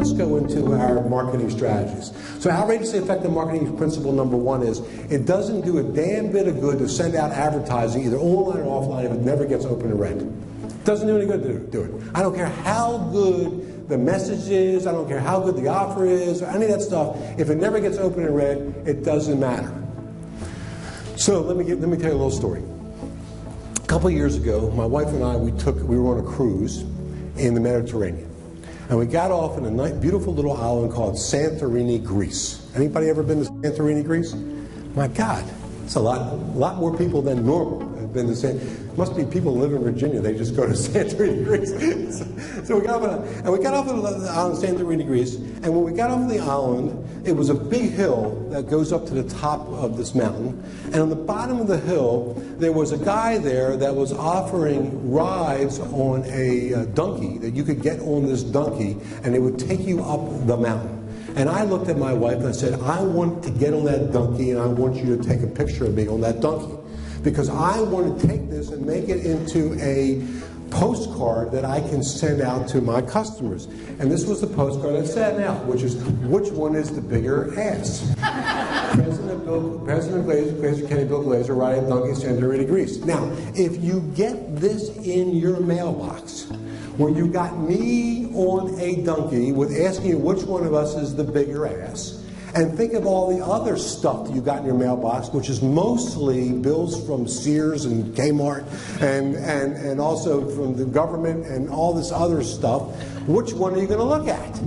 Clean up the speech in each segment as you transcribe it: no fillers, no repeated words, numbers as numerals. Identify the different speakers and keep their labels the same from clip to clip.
Speaker 1: let's go into our marketing strategies. So outrageously effective marketing principle number one is it doesn't do a damn bit of good to send out advertising either online or offline if it never gets open and read. It doesn't do any good to do it. I don't care how good the message is, I don't care how good the offer is, or any of that stuff. If it never gets open and read, it doesn't matter. So let me tell you a little story. A couple of years ago, my wife and I, we were on a cruise in the Mediterranean. And we got off in a nice, beautiful little island called Santorini, Greece. Anybody ever been to Santorini, Greece? My God, it's a lot more people than normal have been to Santorini. Must be people who live in Virginia. They just go to Santorini, Greece. So we got off on the island Santorini, Greece. And when we got off the island, it was a big hill that goes up to the top of this mountain. And on the bottom of the hill, there was a guy there that was offering rides on a donkey, that you could get on this donkey, and it would take you up the mountain. And I looked at my wife and I said, I want to get on that donkey, and I want you to take a picture of me on that donkey. Because I want to take this and make it into a postcard that I can send out to my customers. And this was the postcard that sent out, which is, which one is the bigger ass? President Glazer, Kenny Bill Glazer, riding donkey, Santorini, Greece. Now, if you get this in your mailbox, where you got me on a donkey with asking you which one of us is the bigger ass, and think of all the other stuff that you got in your mailbox, which is mostly bills from Sears and Kmart and also from the government and all this other stuff, which one are you going to look at?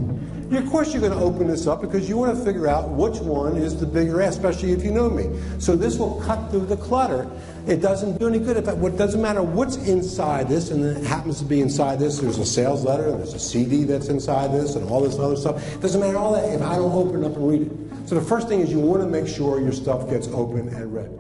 Speaker 1: Of course you're going to open this up because you want to figure out which one is the bigger ass, especially if you know me. So this will cut through the clutter. It doesn't do any good. It doesn't matter what's inside this, and it happens to be inside this. There's a sales letter, and there's a CD that's inside this, and all this other stuff. It doesn't matter all that if I don't open it up and read it. So the first thing is you want to make sure your stuff gets open and read.